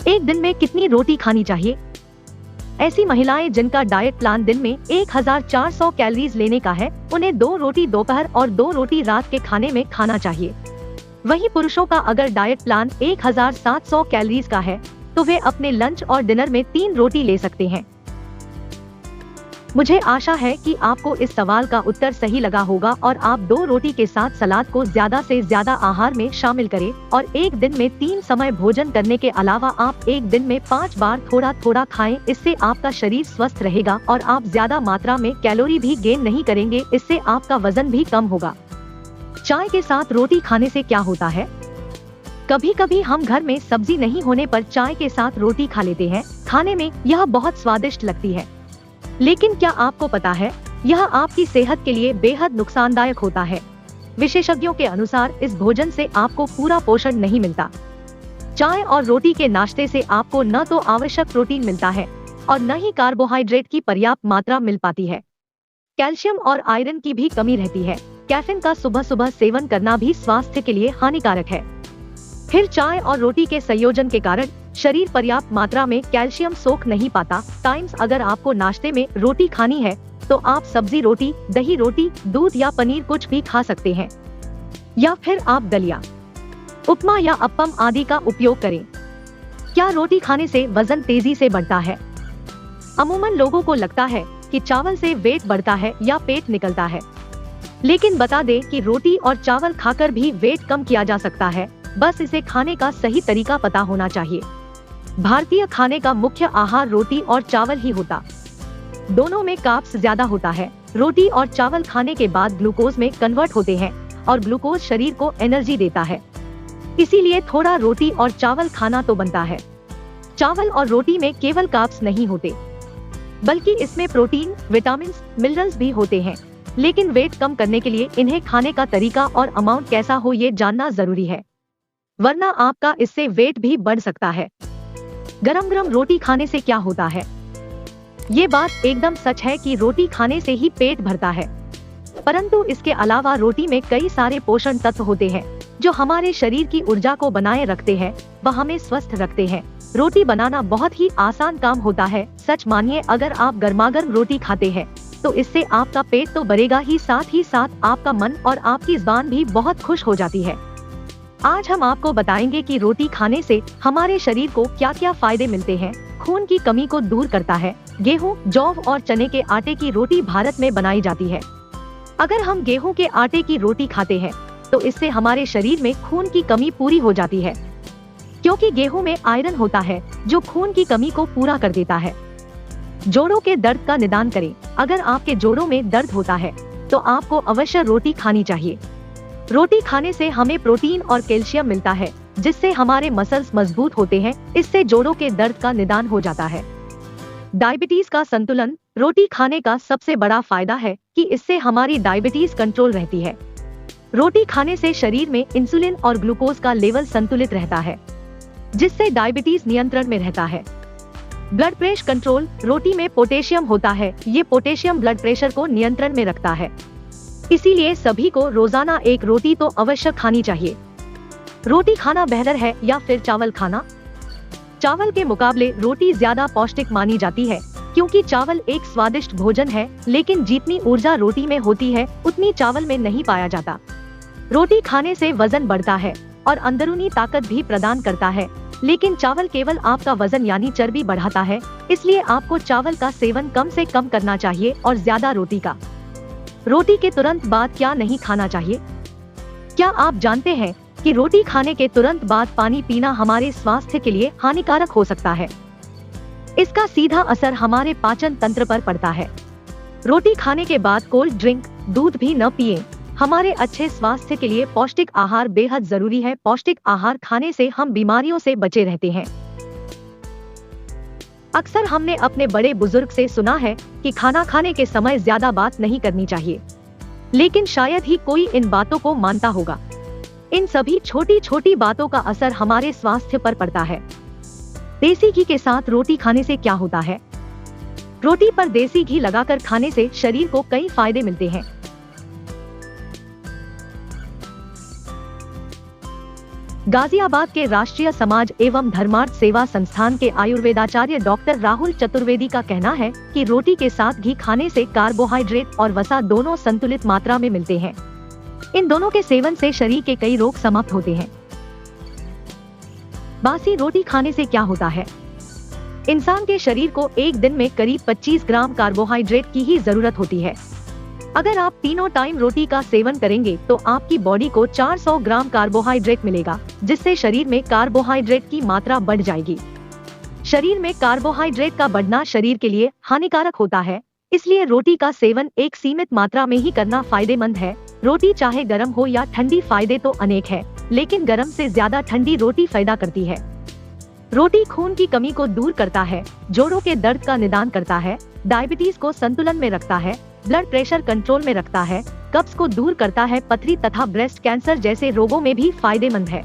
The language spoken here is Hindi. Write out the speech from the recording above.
एक दिन में कितनी रोटी खानी चाहिए? ऐसी महिलाएं जिनका डाइट प्लान दिन में 1400 कैलोरीज लेने का है, उन्हें 2 रोटी दोपहर और 2 रोटी रात के खाने में खाना चाहिए। वहीं पुरुषों का अगर डाइट प्लान 1700 कैलोरीज का है, तो वे अपने लंच और डिनर में 3 रोटी ले सकते हैं। मुझे आशा है कि आपको इस सवाल का उत्तर सही लगा होगा और आप 2 रोटी के साथ सलाद को ज्यादा से ज्यादा आहार में शामिल करें और एक दिन में 3 समय भोजन करने के अलावा आप एक दिन में 5 बार थोड़ा थोड़ा खाएं। इससे आपका शरीर स्वस्थ रहेगा और आप ज्यादा मात्रा में कैलोरी भी गेन नहीं करेंगे। इससे आपका वजन भी कम होगा। चाय के साथ रोटी खाने से क्या होता है? कभी कभी हम घर में सब्जी नहीं होने पर चाय के साथ रोटी खा लेते हैं। खाने में यह बहुत स्वादिष्ट लगती है, लेकिन क्या आपको पता है यह आपकी सेहत के लिए बेहद नुकसानदायक होता है। विशेषज्ञों के अनुसार इस भोजन से आपको पूरा पोषण नहीं मिलता। चाय और रोटी के नाश्ते से आपको न तो आवश्यक प्रोटीन मिलता है और न ही कार्बोहाइड्रेट की पर्याप्त मात्रा मिल पाती है। कैल्शियम और आयरन की भी कमी रहती है। कैफीन का सुबह सुबह सेवन करना भी स्वास्थ्य के लिए हानिकारक है। फिर चाय और रोटी के संयोजन के कारण शरीर पर्याप्त मात्रा में कैल्शियम सोख नहीं पाता। टाइम्स अगर आपको नाश्ते में रोटी खानी है तो आप सब्जी रोटी, दही रोटी, दूध या पनीर कुछ भी खा सकते हैं, या फिर आप दलिया, उपमा या अप्पम आदि का उपयोग करें। क्या रोटी खाने से वजन तेजी से बढ़ता है? अमूमन लोगों को लगता है कि चावल से वेट बढ़ता है या पेट निकलता है, लेकिन बता दें कि रोटी और चावल खाकर भी वेट कम किया जा सकता है। बस इसे खाने का सही तरीका पता होना चाहिए। भारतीय खाने का मुख्य आहार रोटी और चावल ही होता। दोनों में कार्ब्स ज्यादा होता है। रोटी और चावल खाने के बाद ग्लूकोज में कन्वर्ट होते हैं और ग्लूकोज शरीर को एनर्जी देता है। इसीलिए थोड़ा रोटी और चावल खाना तो बनता है। चावल और रोटी में केवल कार्ब्स नहीं होते, बल्कि इसमें प्रोटीन, विटामिन, मिनरल्स भी होते हैं। लेकिन वेट कम करने के लिए इन्हें खाने का तरीका और अमाउंट कैसा हो ये जानना जरूरी है, वरना आपका इससे वेट भी बढ़ सकता है। गरम गरम रोटी खाने से क्या होता है? ये बात एकदम सच है कि रोटी खाने से ही पेट भरता है, परंतु इसके अलावा रोटी में कई सारे पोषण तत्व होते हैं जो हमारे शरीर की ऊर्जा को बनाए रखते हैं व हमें स्वस्थ रखते हैं। रोटी बनाना बहुत ही आसान काम होता है। सच मानिए, अगर आप गर्मागर्म रोटी खाते हैं तो इससे आपका पेट तो भरेगा ही साथ आपका मन और आपकी ज़ुबान भी बहुत खुश हो जाती है। आज हम आपको बताएंगे कि रोटी खाने से हमारे शरीर को क्या क्या फायदे मिलते हैं। खून की कमी को दूर करता है। गेहूं, जौ और चने के आटे की रोटी भारत में बनाई जाती है। अगर हम गेहूं के आटे की रोटी खाते हैं तो इससे हमारे शरीर में खून की कमी पूरी हो जाती है, क्योंकि गेहूं में आयरन होता है जो खून की कमी को पूरा कर देता है। जोड़ों के दर्द का निदान करें। अगर आपके जोड़ों में दर्द होता है तो आपको अवश्य रोटी खानी चाहिए। रोटी खाने से हमें प्रोटीन और कैल्शियम मिलता है, जिससे हमारे मसल्स मजबूत होते हैं। इससे जोड़ों के दर्द का निदान हो जाता है। डायबिटीज का संतुलन। रोटी खाने का सबसे बड़ा फायदा है कि इससे हमारी डायबिटीज कंट्रोल रहती है। रोटी खाने से शरीर में इंसुलिन और ग्लूकोज का लेवल संतुलित रहता है, जिससे डायबिटीज नियंत्रण में रहता है। Blood pressure control. रोटी में पोटेशियम होता है। ये पोटेशियम ब्लड प्रेशर को नियंत्रण में रखता है, इसीलिए सभी को रोजाना एक रोटी तो अवश्य खानी चाहिए। रोटी खाना बेहतर है या फिर चावल खाना? चावल के मुकाबले रोटी ज्यादा पौष्टिक मानी जाती है, क्योंकि चावल एक स्वादिष्ट भोजन है, लेकिन जितनी ऊर्जा रोटी में होती है उतनी चावल में नहीं पाया जाता। रोटी खाने से वजन बढ़ता है और अंदरूनी ताकत भी प्रदान करता है, लेकिन चावल केवल आपका वजन यानी चर्बी बढ़ाता है। इसलिए आपको चावल का सेवन कम से कम करना चाहिए और ज्यादा रोटी का। रोटी के तुरंत बाद क्या नहीं खाना चाहिए? क्या आप जानते हैं कि रोटी खाने के तुरंत बाद पानी पीना हमारे स्वास्थ्य के लिए हानिकारक हो सकता है? इसका सीधा असर हमारे पाचन तंत्र पर पड़ता है। रोटी खाने के बाद कोल्ड ड्रिंक, दूध भी न पिएं। हमारे अच्छे स्वास्थ्य के लिए पौष्टिक आहार बेहद जरूरी है। पौष्टिक आहार खाने से हम बीमारियों से बचे रहते हैं। अक्सर हमने अपने बड़े बुजुर्ग से सुना है कि खाना खाने के समय ज्यादा बात नहीं करनी चाहिए, लेकिन शायद ही कोई इन बातों को मानता होगा। इन सभी छोटी छोटी बातों का असर हमारे स्वास्थ्य पर पड़ता है। देसी घी के साथ रोटी खाने से क्या होता है? रोटी पर देसी घी लगाकर खाने से शरीर को कई फायदे मिलते हैं। गाजियाबाद के राष्ट्रीय समाज एवं धर्मार्थ सेवा संस्थान के आयुर्वेदाचार्य डॉक्टर राहुल चतुर्वेदी का कहना है कि रोटी के साथ घी खाने से कार्बोहाइड्रेट और वसा दोनों संतुलित मात्रा में मिलते हैं। इन दोनों के सेवन से शरीर के कई रोग समाप्त होते हैं। बासी रोटी खाने से क्या होता है? इंसान के शरीर को एक दिन में करीब 25 ग्राम कार्बोहाइड्रेट की ही जरूरत होती है। अगर आप तीनों टाइम रोटी का सेवन करेंगे तो आपकी बॉडी को 400 ग्राम कार्बोहाइड्रेट मिलेगा, जिससे शरीर में कार्बोहाइड्रेट की मात्रा बढ़ जाएगी। शरीर में कार्बोहाइड्रेट का बढ़ना शरीर के लिए हानिकारक होता है, इसलिए रोटी का सेवन एक सीमित मात्रा में ही करना फायदेमंद है। रोटी चाहे गर्म हो या ठंडी, फायदे तो अनेक है, लेकिन गर्म से ज्यादा ठंडी रोटी फायदा करती है। रोटी खून की कमी को दूर करता है, जोड़ों के दर्द का निदान करता है, डायबिटीज को संतुलन में रखता है, ब्लड प्रेशर कंट्रोल में रखता है, कब्ज को दूर करता है, पथरी तथा ब्रेस्ट कैंसर जैसे रोगों में भी फायदेमंद है।